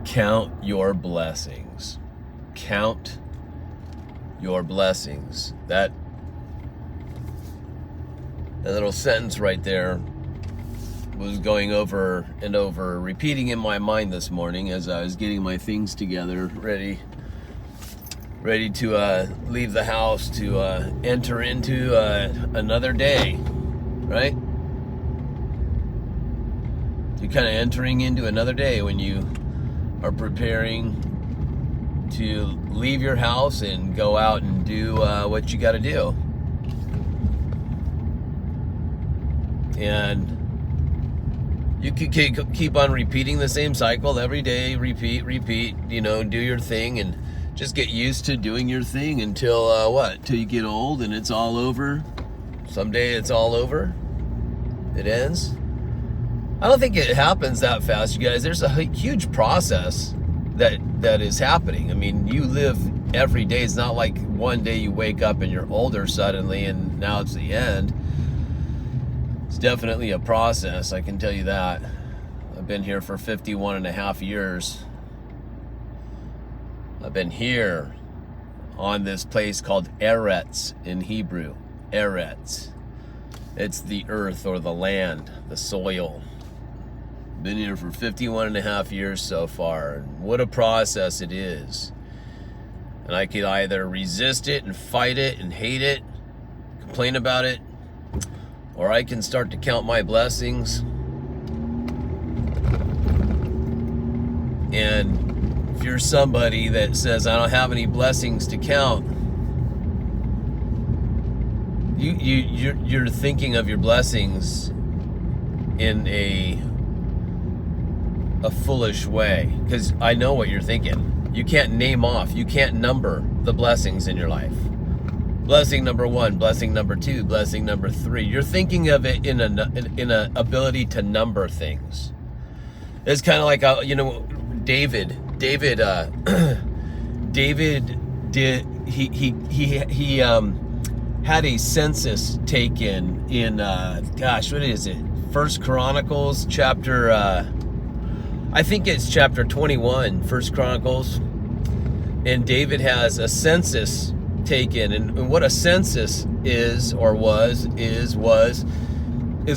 Count your blessings. Count your blessings. That little sentence right there was going over and over, repeating in my mind this morning as I was getting my things together, ready to leave the house to enter into another day, right? You're kind of entering into another day when you are preparing to leave your house and go out and do what you got to do. And you could keep on repeating the same cycle every day, repeat, do your thing and just get used to doing your thing until till you get old and it's all over. Someday it's all over. It ends. I don't think it happens that fast, you guys. There's a huge process that is happening. I mean, you live every day. It's not like one day you wake up and you're older suddenly and now it's the end. It's definitely a process, I can tell you that. I've been here for 51 and a half years. I've been here on this place called Eretz in Hebrew. Eretz. It's the earth or the land, the soil. Been here for 51 and a half years so far. What a process it is. And I could either resist it and fight it and hate it, complain about it, or I can start to count my blessings. And if you're somebody that says, I don't have any blessings to count, you're thinking of your blessings in a foolish way, because I know what you're thinking. You can't name off, you can't number the blessings in your life. Blessing number 1, blessing number 2, blessing number 3. You're thinking of it in a ability to number things. It's kind of like David had a census taken in what is it? First Chronicles chapter I think it's chapter 21, First Chronicles. And David has a census taken, and what a census is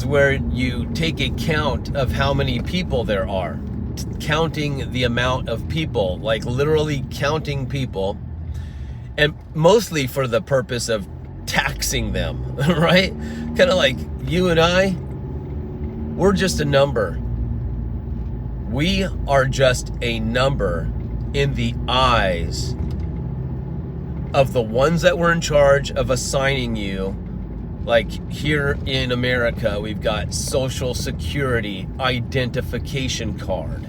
where you take a count of how many people there are, counting the amount of people, like literally counting people, and mostly for the purpose of taxing them, right? Kind of like you and I, we're just a number. We are just a number in the eyes of the ones that were in charge of assigning you. Like here in America, we've got Social Security identification card.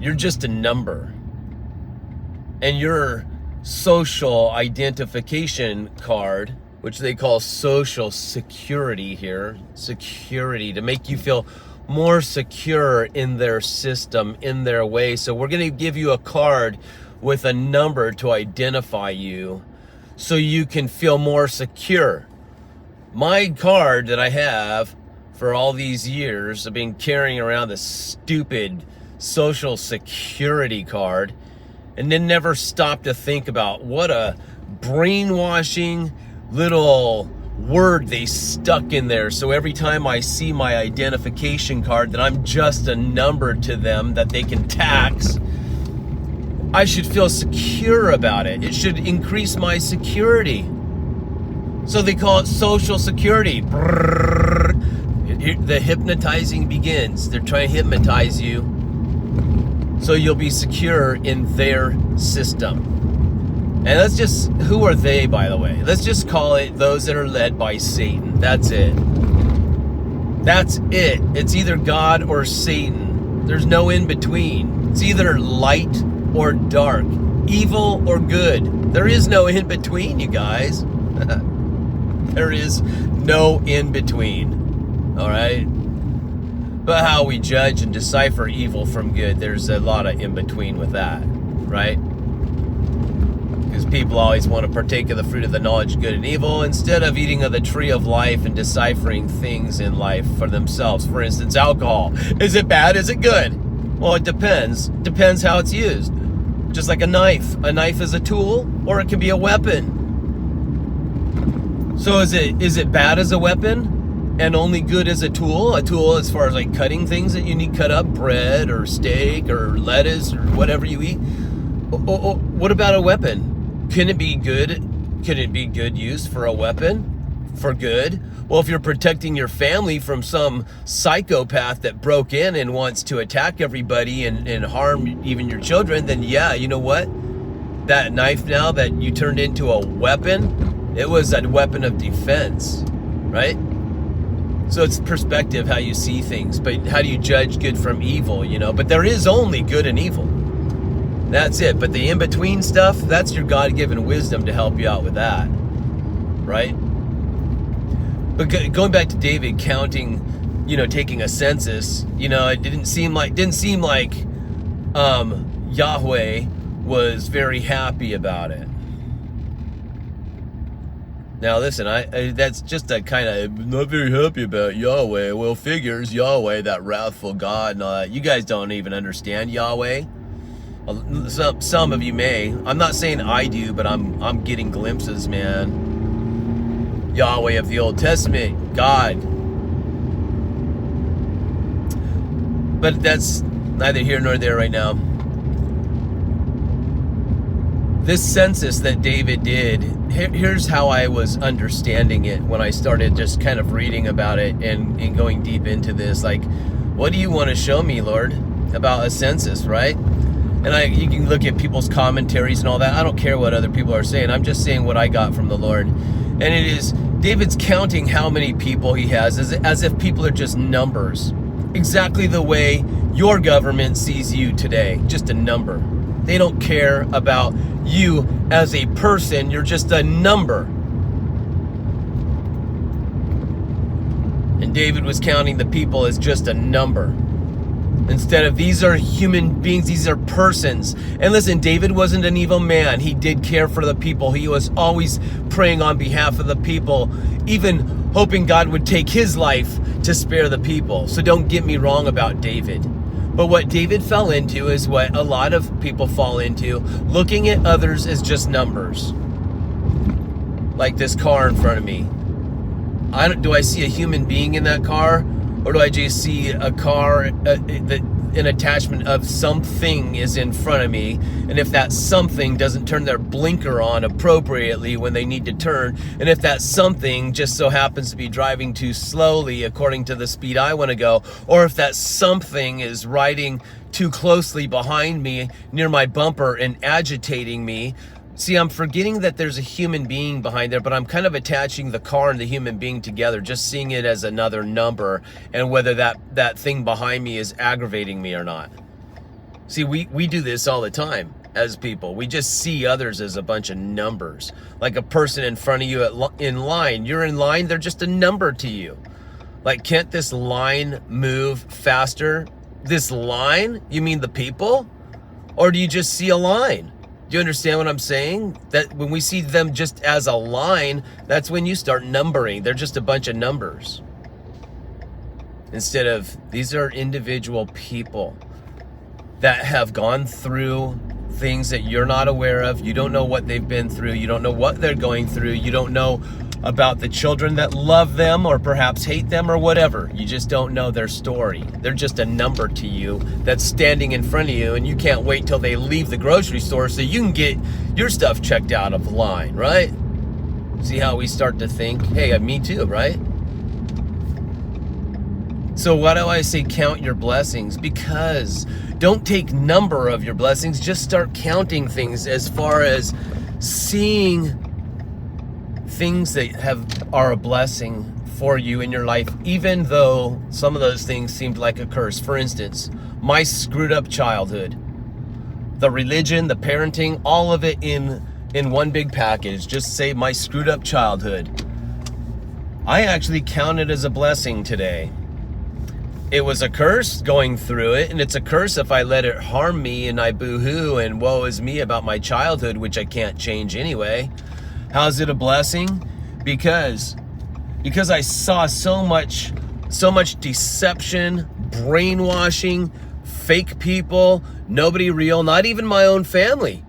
You're just a number. And your social identification card, which they call Social Security here, security, to make you feel more secure in their system, in their way. So we're going to give you a card with a number to identify you so you can feel more secure. My card that I have for all these years, I've been carrying around this stupid Social Security card and then never stopped to think about what a brainwashing little word they stuck in there. So every time I see my identification card that I'm just a number to them that they can tax, I should feel secure about it. It should increase my security. So they call it Social Security. The hypnotizing begins. They're trying to hypnotize you so you'll be secure in their system. And who are they, by the way? Let's just call it those that are led by Satan. That's it. That's it. It's either God or Satan. There's no in between. It's either light or dark, evil or good. There is no in between, you guys. There is no in between. All right? But how we judge and decipher evil from good, there's a lot of in between with that, right? Because people always want to partake of the fruit of the knowledge of good and evil instead of eating of the tree of life and deciphering things in life for themselves. For instance, alcohol. Is it bad? Is it good? Well, it depends. Depends how it's used. Just like a knife. A knife is a tool, or it can be a weapon. So is it bad as a weapon and only good as a tool? A tool as far as like cutting things that you need cut up, bread or steak or lettuce or whatever you eat. What about a weapon? Can it be good? Can it be good use for a weapon? For good? Well, if you're protecting your family from some psychopath that broke in and wants to attack everybody and harm even your children, then yeah, you know what? That knife now that you turned into a weapon, it was a weapon of defense, right? So it's perspective, how you see things, but how do you judge good from evil, you know? But there is only good and evil. That's it. But the in-between stuff, that's your God-given wisdom to help you out with that, right? But going back to David counting, you know, taking a census, you know, it didn't seem like Yahweh was very happy about it. Now listen, that's just a kind of not very happy about Yahweh. Well, figures Yahweh, that wrathful God and all that. You guys don't even understand Yahweh. Some of you may. I'm not saying I do, but I'm getting glimpses, man. Yahweh of the Old Testament, God. But that's neither here nor there right now. This census that David did, here's how I was understanding it when I started just kind of reading about it and going deep into this. Like, what do you want to show me, Lord, about a census, right? And you can look at people's commentaries and all that. I don't care what other people are saying. I'm just saying what I got from the Lord. And it is, David's counting how many people he has as if people are just numbers. Exactly the way your government sees you today, just a number. They don't care about you as a person. You're just a number. And David was counting the people as just a number. Instead of, these are human beings, these are persons. And listen, David wasn't an evil man. He did care for the people. He was always praying on behalf of the people, even hoping God would take his life to spare the people. So don't get me wrong about David. But what David fell into is what a lot of people fall into, looking at others as just numbers. Like this car in front of me. Do I see a human being in that car? Or do I just see a car, an attachment of something is in front of me, and if that something doesn't turn their blinker on appropriately when they need to turn, and if that something just so happens to be driving too slowly according to the speed I want to go, or if that something is riding too closely behind me near my bumper and agitating me. See, I'm forgetting that there's a human being behind there, but I'm kind of attaching the car and the human being together, just seeing it as another number, and whether that thing behind me is aggravating me or not. See, we do this all the time as people. We just see others as a bunch of numbers. Like a person in front of you in line. You're in line, they're just a number to you. Like, can't this line move faster? This line? You mean the people? Or do you just see a line? Do you understand what I'm saying? That when we see them just as a line, that's when you start numbering. They're just a bunch of numbers. Instead of, these are individual people that have gone through things that you're not aware of. You don't know what they've been through. You don't know what they're going through. You don't know about the children that love them or perhaps hate them or whatever. You just don't know their story. They're just a number to you that's standing in front of you, and you can't wait till they leave the grocery store so you can get your stuff checked out of the line, right? See how we start to think, hey, me too, right? So why do I say count your blessings? Because don't take number of your blessings, just start counting things as far as seeing things that are a blessing for you in your life, even though some of those things seemed like a curse. For instance, my screwed up childhood, the religion, the parenting, all of it in one big package. Just say my screwed up childhood. I actually count it as a blessing today. it was a curse going through it, and it's a curse if I let it harm me and I boo-hoo and woe is me about my childhood, which I can't change anyway. How's it a blessing? Because I saw so much deception, brainwashing, fake people, nobody real, not even my own family.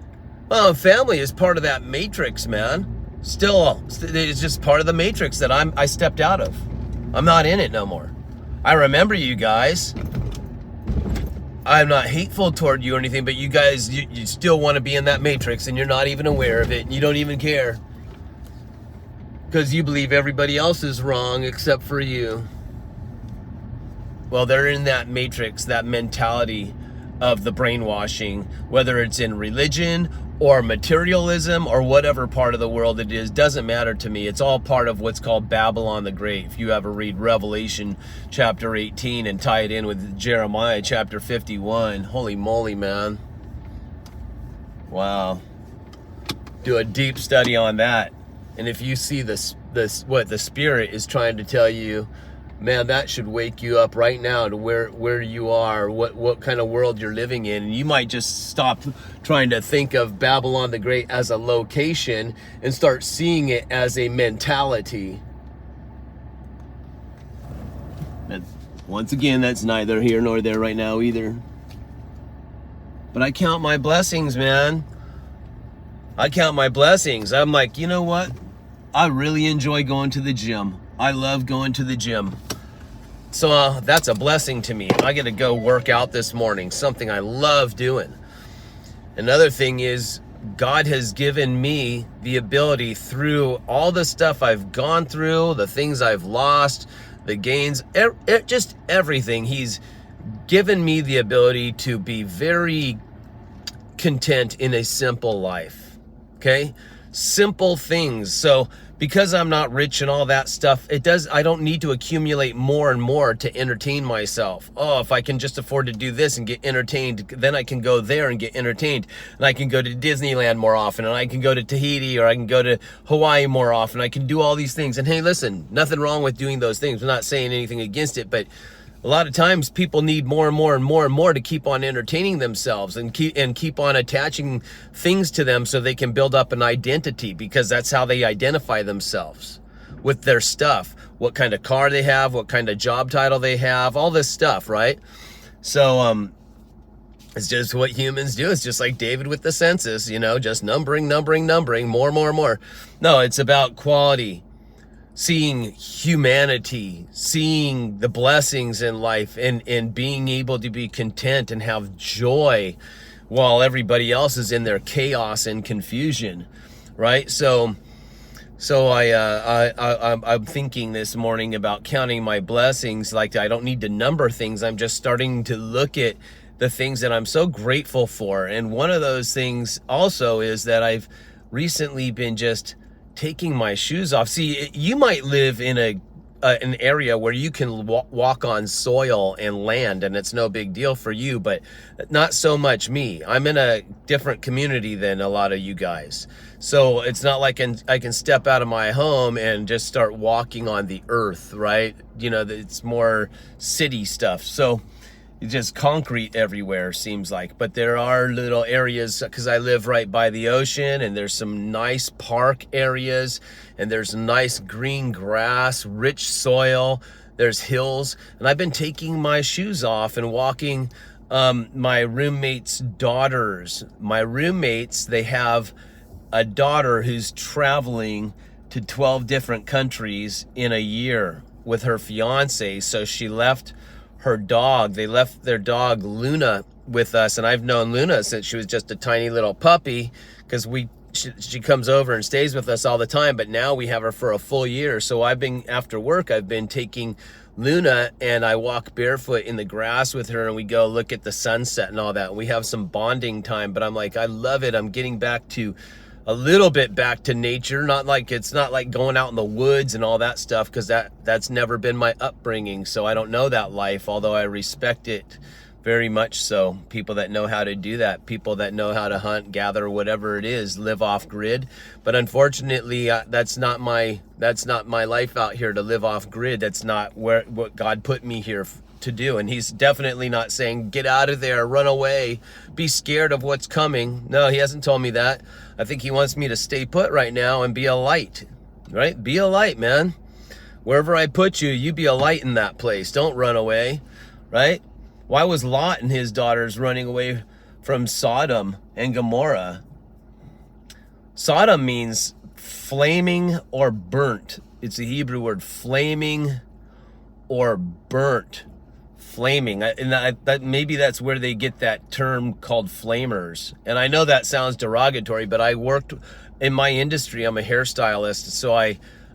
My own family is part of that matrix, man. Still, it's just part of the matrix that I stepped out of. I'm not in it no more. I remember you guys. I'm not hateful toward you or anything, but you guys, you still want to be in that matrix, and you're not even aware of it, and you don't even care. Because you believe everybody else is wrong except for you. Well, they're in that matrix, that mentality of the brainwashing, whether it's in religion or materialism or whatever part of the world it is, doesn't matter to me. It's all part of what's called Babylon the Great. If you ever read Revelation chapter 18 and tie it in with Jeremiah chapter 51, holy moly, man. Wow. Do a deep study on that. And if you see this what the Spirit is trying to tell you, man, that should wake you up right now to where you are, what kind of world you're living in. And you might just stop trying to think of Babylon the Great as a location and start seeing it as a mentality. And once again, that's neither here nor there right now either. But I count my blessings, man. I count my blessings. I'm like, you know what? I really enjoy going to the gym. I love going to the gym. So that's a blessing to me. I get to go work out this morning, something I love doing. Another thing is God has given me the ability through all the stuff I've gone through, the things I've lost, the gains, just everything. He's given me the ability to be very content in a simple life. Okay? Simple things. So because I'm not rich and all that stuff, I don't need to accumulate more and more to entertain myself. Oh, if I can just afford to do this and get entertained, then I can go there and get entertained. And I can go to Disneyland more often, and I can go to Tahiti, or I can go to Hawaii more often. I can do all these things. And hey, listen, nothing wrong with doing those things. I'm not saying anything against it, but a lot of times people need more and more and more and more to keep on entertaining themselves and keep on attaching things to them so they can build up an identity, because that's how they identify themselves, with their stuff, what kind of car they have, what kind of job title they have, all this stuff, right? So it's just what humans do. It's just like David with the census, just numbering, more. No, it's about quality. Seeing humanity, seeing the blessings in life, and being able to be content and have joy while everybody else is in their chaos and confusion, right? So I'm thinking this morning about counting my blessings. Like, I don't need to number things. I'm just starting to look at the things that I'm so grateful for. And one of those things also is that I've recently been just taking my shoes off. See, you might live in an area where you can walk on soil and land, and it's no big deal for you, but not so much me. I'm in a different community than a lot of you guys. So it's not like I can step out of my home and just start walking on the earth, right? It's more city stuff. So it's just concrete everywhere, seems like. But there are little areas, because I live right by the ocean, and there's some nice park areas, and there's nice green grass, rich soil, there's hills. And I've been taking my shoes off and walking my roommates' daughters. My roommates, they have a daughter who's traveling to 12 different countries in a year with her fiance. So she left they left their dog Luna with us, and I've known Luna since she was just a tiny little puppy, because she comes over and stays with us all the time, but now we have her for a full year. So after work, I've been taking Luna, and I walk barefoot in the grass with her, and we go look at the sunset and all that. We have some bonding time, but I'm like, I love it. I'm getting a little bit back to nature. It's not like going out in the woods and all that stuff, because that's never been my upbringing. So I don't know that life, although I respect it very much so. People that know how to do that, people that know how to hunt, gather, whatever it is, live off grid. But unfortunately, that's not my life out here, to live off grid. That's not what God put me here to do. And he's definitely not saying, get out of there, run away, be scared of what's coming. No, he hasn't told me that. I think he wants me to stay put right now and be a light, right? Be a light, man. Wherever I put you, you be a light in that place. Don't run away, right? Why was Lot and his daughters running away from Sodom and Gomorrah? Sodom means flaming or burnt. It's a Hebrew word, flaming or burnt. Flaming. That maybe that's where they get that term called flamers. And I know that sounds derogatory, but I worked in my industry. I'm a hairstylist, so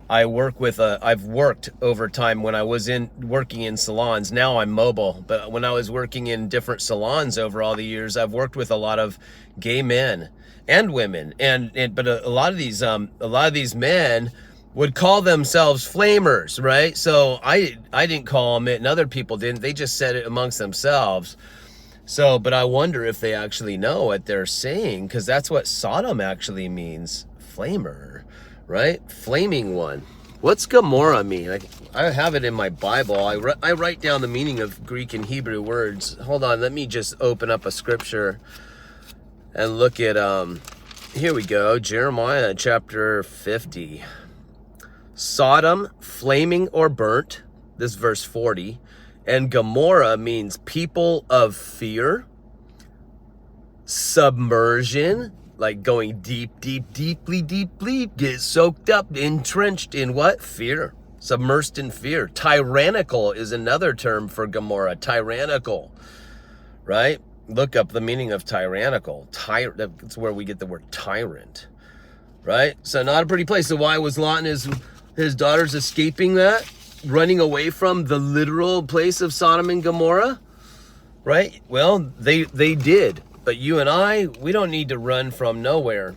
I've worked over time when I was working in salons. Now I'm mobile, but when I was working in different salons over all the years, I've worked with a lot of gay men and women, but a lot of these men would call themselves flamers, right? So I didn't call them it, and other people didn't. They just said it amongst themselves. So, but I wonder if they actually know what they're saying, because that's what Sodom actually means, flamer, right? Flaming one. What's Gomorrah mean? I have it in my Bible. I write down the meaning of Greek and Hebrew words. Hold on, let me just open up a scripture and look at, here we go, Jeremiah chapter 50. Sodom, flaming or burnt, this verse 40, and Gomorrah means people of fear, submersion, like going deeply, get soaked up, entrenched in what? Fear, submersed in fear. Tyrannical is another term for Gomorrah, tyrannical, right? Look up the meaning of tyrannical. That's where we get the word tyrant, right? So not a pretty place. So why was Lot and his daughters escaping that? Running away from the literal place of Sodom and Gomorrah, right? Well, they did. But you and I, we don't need to run from nowhere.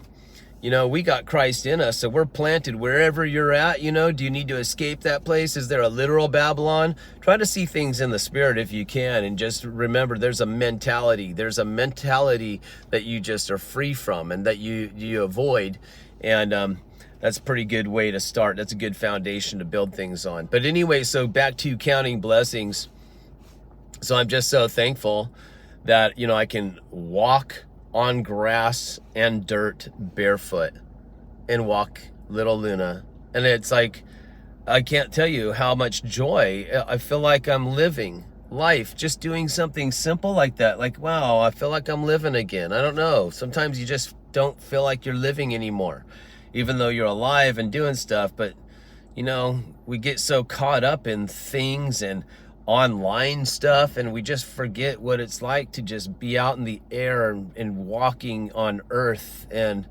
You know, we got Christ in us, so we're planted wherever you're at. You know, do you need to escape that place? Is there a literal Babylon? Try to see things in the spirit if you can, and just remember there's a mentality. There's a mentality that you just are free from and that you avoid. And that's a pretty good way to start. That's a good foundation to build things on. But anyway, so back to counting blessings. So I'm just so thankful that, you know, I can walk on grass and dirt barefoot and walk little Luna. And it's like, I can't tell you how much joy I feel like I'm living life, just doing something simple like that. Like, wow, I feel like I'm living again. I don't know. Sometimes you just don't feel like you're living anymore, even though you're alive and doing stuff. But, you know, we get so caught up in things and online stuff, and we just forget what it's like to just be out in the air and walking on earth, and,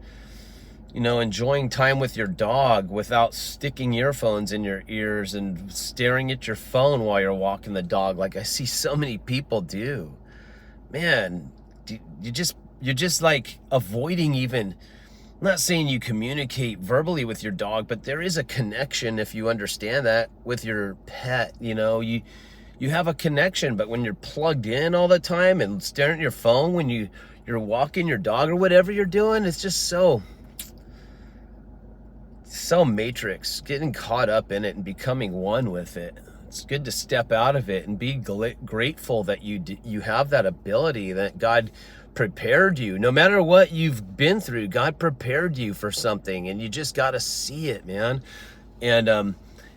you know, enjoying time with your dog without sticking earphones in your ears and staring at your phone while you're walking the dog, like I see so many people do. Man, you're just like avoiding even, I'm not saying you communicate verbally with your dog, but there is a connection, if you understand that, with your pet. You know, you have a connection, but when you're plugged in all the time and staring at your phone when you're walking your dog or whatever you're doing, it's just so matrix, getting caught up in it and becoming one with it. It's good to step out of it and be grateful that you have that ability, that God prepared you. No matter what you've been through, God prepared you for something, and you just got to see it, man.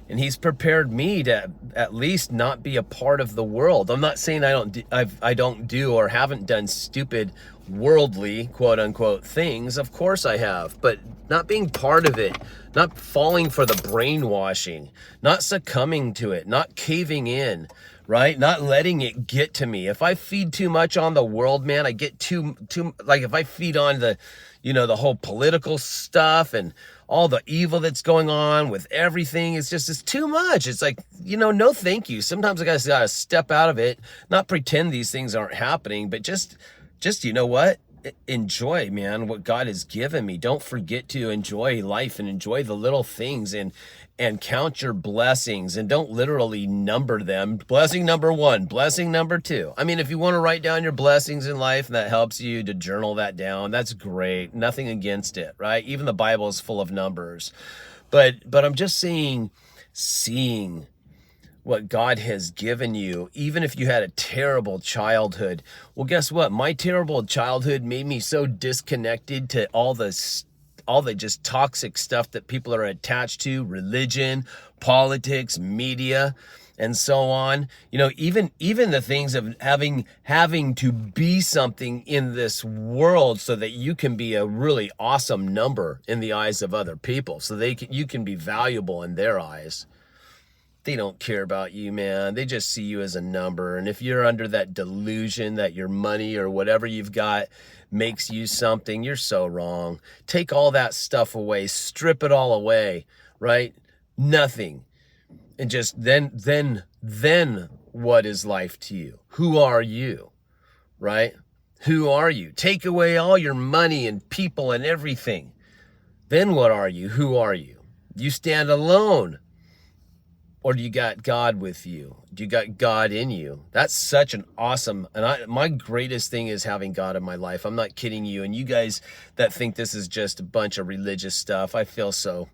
And he's prepared me to at least not be a part of the world. I'm not saying I don't do or haven't done stupid worldly, quote unquote, things. Of course I have, but not being part of it, not falling for the brainwashing, not succumbing to it, not caving in, right? Not letting it get to me. If I feed too much on the world, man, I get too like, if I feed on the, you know, the whole political stuff and all the evil that's going on with everything, it's too much. It's like, you know, no thank you. Sometimes I gotta step out of it, not pretend these things aren't happening, but just you know what? Enjoy, man, what God has given me. Don't forget to enjoy life and enjoy the little things, and count your blessings, and don't literally number them. Blessing number 1, blessing number 2. I mean, if you want to write down your blessings in life and that helps you to journal that down, that's great. Nothing against it, right? Even the Bible is full of numbers. But I'm just saying, seeing what God has given you, even if you had a terrible childhood. Well, guess what? My terrible childhood made me so disconnected to all the just toxic stuff that people are attached to, religion, politics, media, and so on. You know, even the things of having to be something in this world so that you can be a really awesome number in the eyes of other people, so you can be valuable in their eyes. They don't care about you, man. They just see you as a number. And if you're under that delusion that your money or whatever you've got makes you something, you're so wrong. Take all that stuff away, strip it all away, right? Nothing. And just then what is life to you? Who are you, right? Who are you? Take away all your money and people and everything. Then what are you? Who are you? You stand alone. Or do you got God with you? Do you got God in you? That's such an awesome, and my greatest thing is having God in my life. I'm not kidding you. And you guys that think this is just a bunch of religious stuff, I feel so,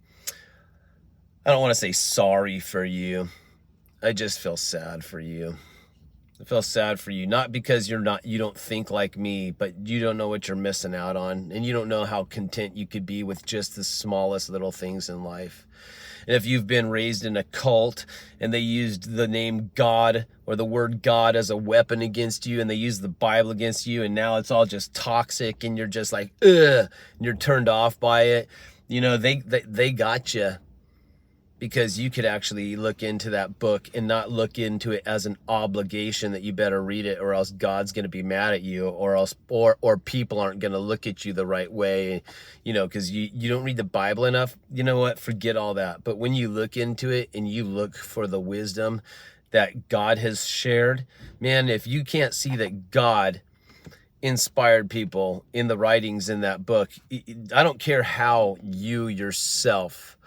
I don't want to say sorry for you. I just feel sad for you. I feel sad for you, not because you don't think like me, but you don't know what you're missing out on, and you don't know how content you could be with just the smallest little things in life. And if you've been raised in a cult and they used the name God or the word God as a weapon against you, and they used the Bible against you, and now it's all just toxic and you're just like, ugh, and you're turned off by it, you know, they got you. Because you could actually look into that book and not look into it as an obligation that you better read it, or else God's going to be mad at you, or else or people aren't going to look at you the right way, you know, because you don't read the Bible enough. You know what? Forget all that. But when you look into it and you look for the wisdom that God has shared, man, if you can't see that God inspired people in the writings in that book, I don't care how you yourself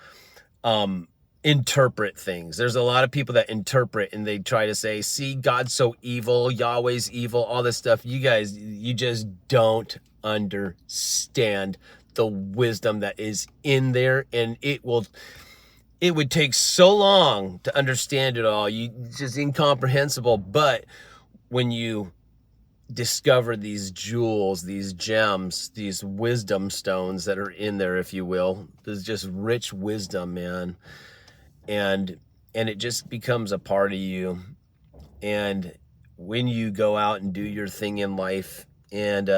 interpret things. There's a lot of people that interpret and they try to say, see, God's so evil, Yahweh's evil, all this stuff. You guys, you just don't understand the wisdom that is in there, and it would take so long to understand it all. It's just incomprehensible. But when you discover these jewels, these gems, these wisdom stones that are in there, if you will, there's just rich wisdom, man. And it just becomes a part of you. And when you go out and do your thing in life, and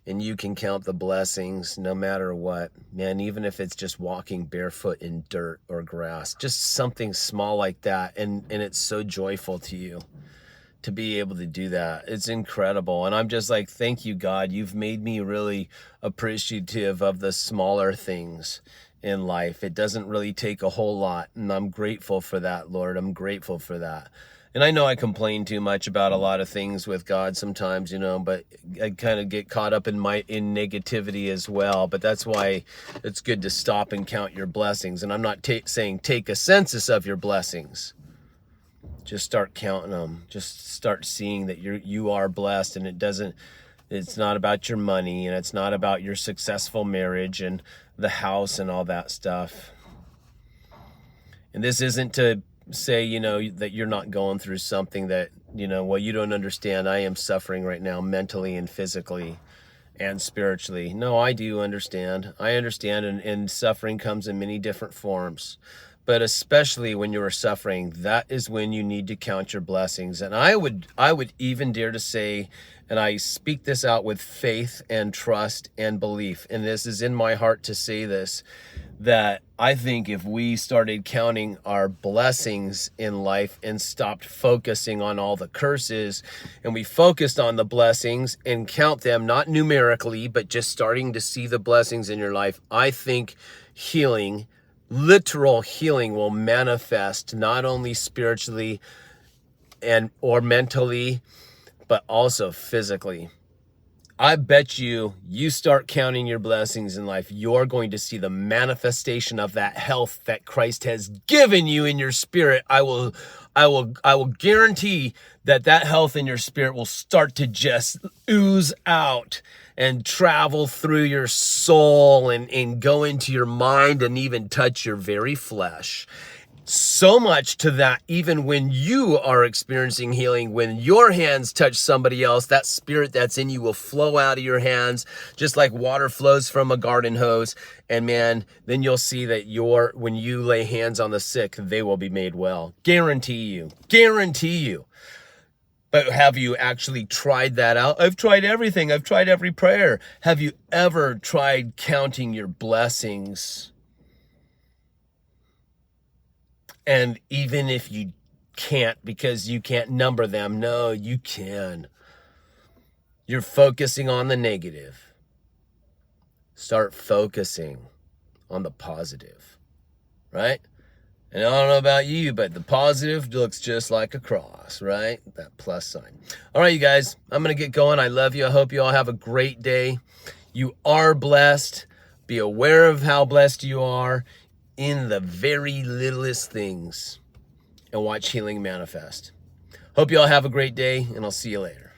you can count the blessings no matter what, man, even if it's just walking barefoot in dirt or grass, just something small like that, and it's so joyful to you to be able to do that. It's incredible. And I'm just like, thank you, God. You've made me really appreciative of the smaller things in life. It doesn't really take a whole lot, and I'm grateful for that, Lord. I'm grateful for that. And I know I complain too much about a lot of things with God sometimes, you know, but I kind of get caught up in negativity as well. But that's why it's good to stop and count your blessings. And I'm not saying take a census of your blessings. Just start counting them. Just start seeing that you are blessed, and it's not about your money, and it's not about your successful marriage and the house and all that stuff. And this isn't to say, you know, that you're not going through something that, you know, well, you don't understand. I am suffering right now mentally and physically and spiritually. No, I do understand. I understand, and suffering comes in many different forms. But especially when you are suffering, that is when you need to count your blessings. And I would even dare to say, and I speak this out with faith and trust and belief, and this is in my heart to say this, that I think if we started counting our blessings in life and stopped focusing on all the curses, and we focused on the blessings and count them, not numerically, but just starting to see the blessings in your life, I think healing, literal healing, will manifest not only spiritually or mentally, but also physically. I bet you start counting your blessings in life, you're going to see the manifestation of that health that Christ has given you in your spirit. I will guarantee that health in your spirit will start to just ooze out and travel through your soul and go into your mind and even touch your very flesh. So much to that, even when you are experiencing healing, when your hands touch somebody else, that spirit that's in you will flow out of your hands, just like water flows from a garden hose. And man, then you'll see that when you lay hands on the sick, they will be made well. Guarantee you. Guarantee you. But have you actually tried that out? I've tried everything. I've tried every prayer. Have you ever tried counting your blessings? And even if you can't, because you can't number them, no, you can. You're focusing on the negative. Start focusing on the positive, right? And I don't know about you, but the positive looks just like a cross, right? That plus sign. All right, you guys, I'm going to get going. I love you. I hope you all have a great day. You are blessed. Be aware of how blessed you are in the very littlest things, and watch healing manifest. Hope you all have a great day, and I'll see you later.